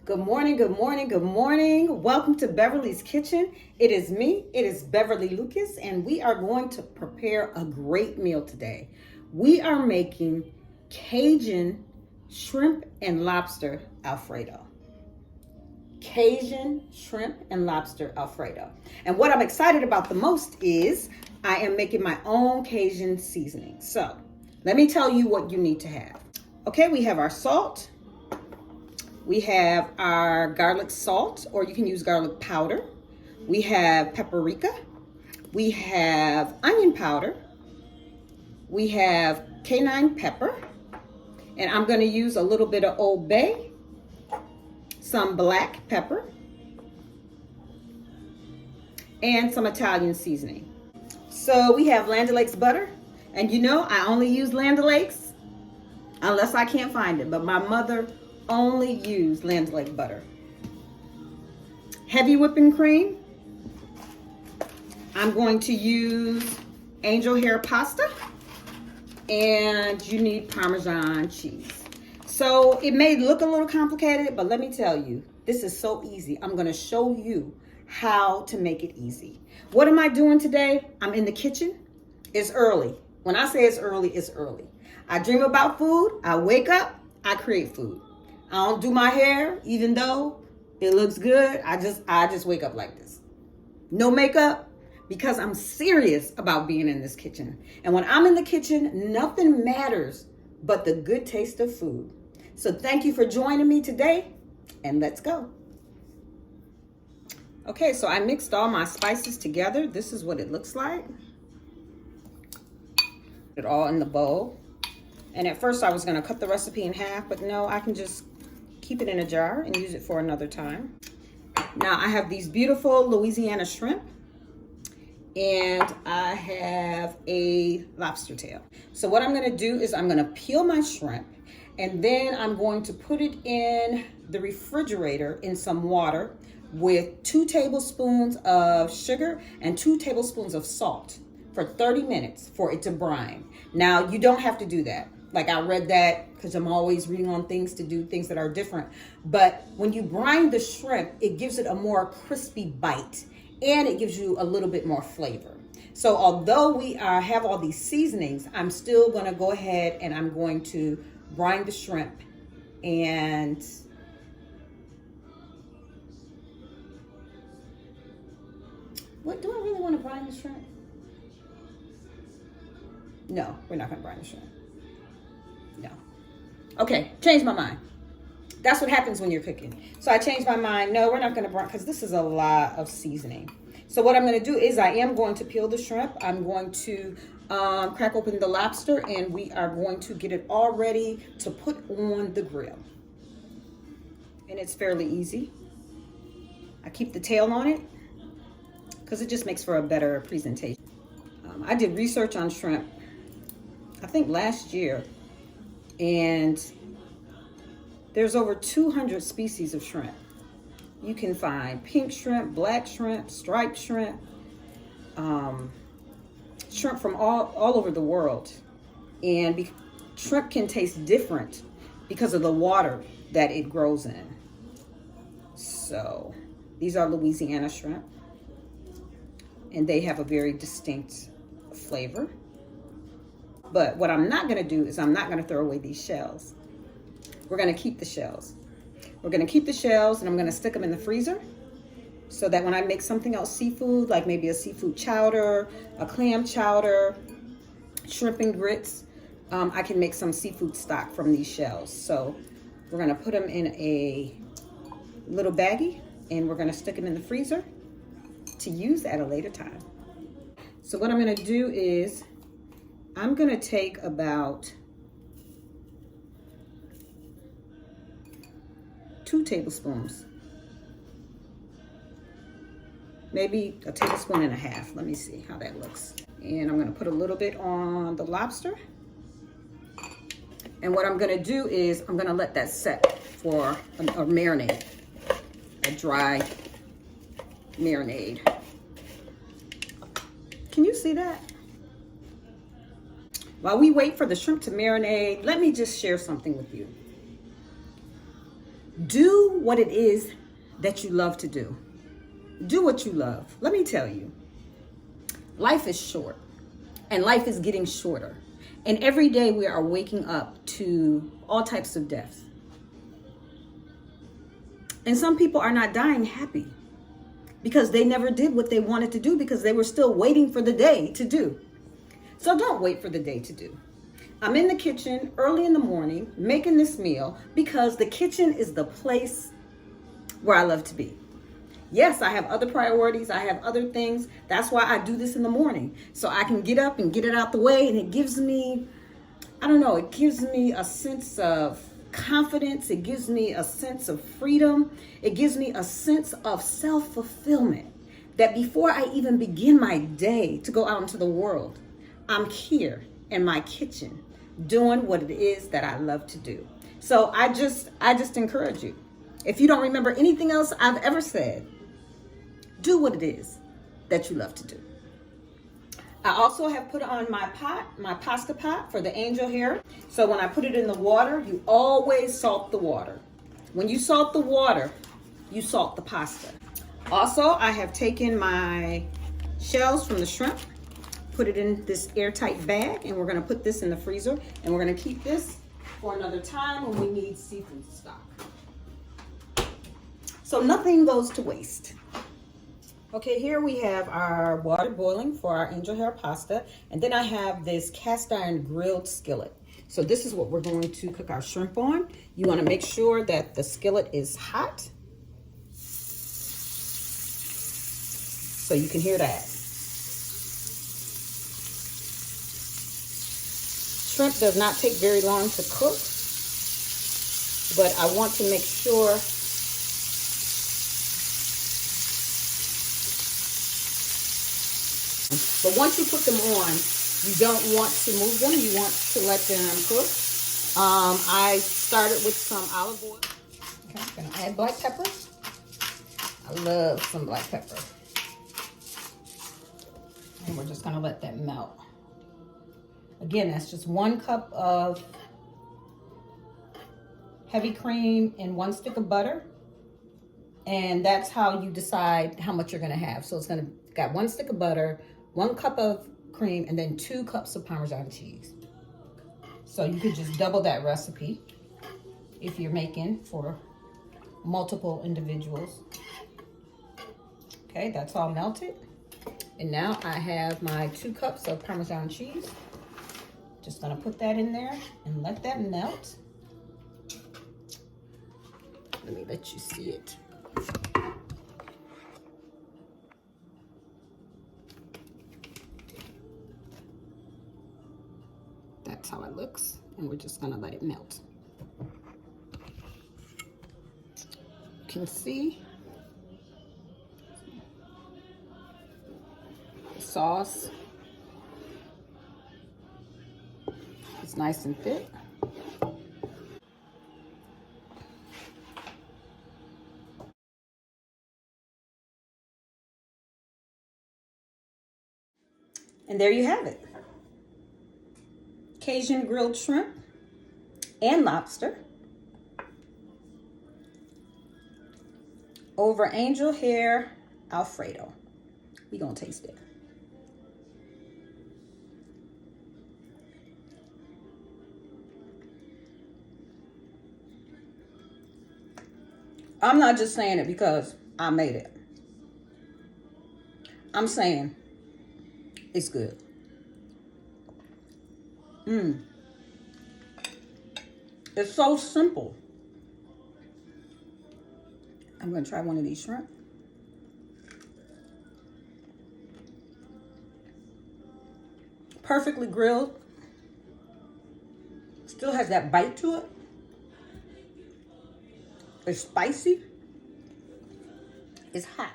Good morning, good morning, good morning. Welcome to Beverly's Kitchen. It is me, it is Beverly Lucas, and we are going to prepare a great meal today. We are making Cajun shrimp and lobster Alfredo. Cajun shrimp and lobster Alfredo. And what I'm excited about the most is I am making my own Cajun seasoning. So let me tell you what you need to have. Okay, we have our salt. We have our garlic salt, or you can use garlic powder. We have paprika. We have onion powder. We have cayenne pepper. And I'm going to use a little bit of Old Bay, some black pepper, and some Italian seasoning. So we have Land O'Lakes butter. And you know, I only use Land O'Lakes unless I can't find it. But my mother only use Land O'Lakes butter. Heavy whipping cream. I'm going to use angel hair pasta, and you need Parmesan cheese. So it may look a little complicated, but let me tell you, this is so easy. I'm going to show you how to make it easy. What am I doing today? I'm in the kitchen. It's early. When I say it's early, it's early. I dream about food. I wake up. I create food. I don't do my hair, even though it looks good. I just wake up like this. No makeup, because I'm serious about being in this kitchen. And when I'm in the kitchen, nothing matters but the good taste of food. So thank you for joining me today, and let's go. Okay, so I mixed all my spices together. This is what it looks like. Put it all in the bowl. And at first I was gonna cut the recipe in half, but no, I can just keep it in a jar and use it for another time. Now I have these beautiful Louisiana shrimp, and I have a lobster tail. So what I'm gonna do is I'm gonna peel my shrimp, and then I'm going to put it in the refrigerator in some water with 2 tablespoons of sugar and 2 tablespoons of salt for 30 minutes for it to brine. Now you don't have to do that. Like, I read that because I'm always reading on things to do things that are different. But when you brine the shrimp, it gives it a more crispy bite, and it gives you a little bit more flavor. So although we have all these seasonings, I'm still going to go ahead and I'm going to brine the shrimp. And what, do I really want to brine the shrimp? No, we're not going to brine the shrimp. No. Okay, changed my mind. That's what happens when you're cooking. So I changed my mind. No, we're not going to brine, because this is a lot of seasoning. So what I'm going to do is I am going to peel the shrimp. I'm going to crack open the lobster, and we are going to get it all ready to put on the grill. And it's fairly easy. I keep the tail on it because it just makes for a better presentation. I did research on shrimp, I think last year. And there's over 200 species of shrimp. You can find pink shrimp, black shrimp, striped shrimp, shrimp from all over the world. And shrimp can taste different because of the water that it grows in. So these are Louisiana shrimp, and they have a very distinct flavor. But what I'm not going to do is I'm not going to throw away these shells. We're going to keep the shells. We're going to keep the shells, and I'm going to stick them in the freezer so that when I make something else seafood, like maybe a seafood chowder, a clam chowder, shrimp and grits, I can make some seafood stock from these shells. So we're going to put them in a little baggie, and we're going to stick them in the freezer to use at a later time. So what I'm going to do is I'm going to take about 2 tablespoons, maybe a tablespoon and a half. Let me see how that looks. And I'm going to put a little bit on the lobster. And what I'm going to do is I'm going to let that set for a marinade, a dry marinade. Can you see that? While we wait for the shrimp to marinate, let me just share something with you. Do what it is that you love to do. Do what you love. Let me tell you, life is short and life is getting shorter. And every day we are waking up to all types of deaths. And some people are not dying happy because they never did what they wanted to do because they were still waiting for the day to do. So don't wait for the day to do. I'm in the kitchen early in the morning making this meal because the kitchen is the place where I love to be. Yes, I have other priorities. I have other things. That's why I do this in the morning. So I can get up and get it out the way. And it gives me, I don't know, it gives me a sense of confidence. It gives me a sense of freedom. It gives me a sense of self-fulfillment that before I even begin my day to go out into the world, I'm here in my kitchen doing what it is that I love to do. So I just encourage you. If you don't remember anything else I've ever said, do what it is that you love to do. I also have put on my pot, my pasta pot for the angel hair. So when I put it in the water, you always salt the water. When you salt the water, you salt the pasta. Also, I have taken my shells from the shrimp, put it in this airtight bag, and we're gonna put this in the freezer, and we're gonna keep this for another time when we need seafood stock. So nothing goes to waste. Okay, here we have our water boiling for our angel hair pasta, and then I have this cast iron grilled skillet. So this is what we're going to cook our shrimp on. You wanna make sure that the skillet is hot, so you can hear that. Shrimp does not take very long to cook, but I want to make sure but once you put them on, you don't want to move them. You want to let them cook. I started with some olive oil. Okay, I'm gonna add black pepper. I love some black pepper. And we're just gonna let that melt. Again, that's just 1 cup of heavy cream and 1 stick of butter. And that's how you decide how much you're gonna have. So it's got 1 stick of butter, 1 cup of cream, and then 2 cups of Parmesan cheese. So you could just double that recipe if you're making for multiple individuals. Okay, that's all melted. And now I have my 2 cups of Parmesan cheese. Just gonna put that in there and let that melt. Let me let you see it. That's how it looks, and we're just gonna let it melt. You can see the sauce is nice and thick. And there you have it. Cajun grilled shrimp and lobster over angel hair Alfredo. We gonna taste it. I'm not just saying it because I made it. I'm saying it's good. It's so simple. I'm gonna try one of these shrimp. Perfectly grilled. Still has that bite to it. It's spicy. It's hot.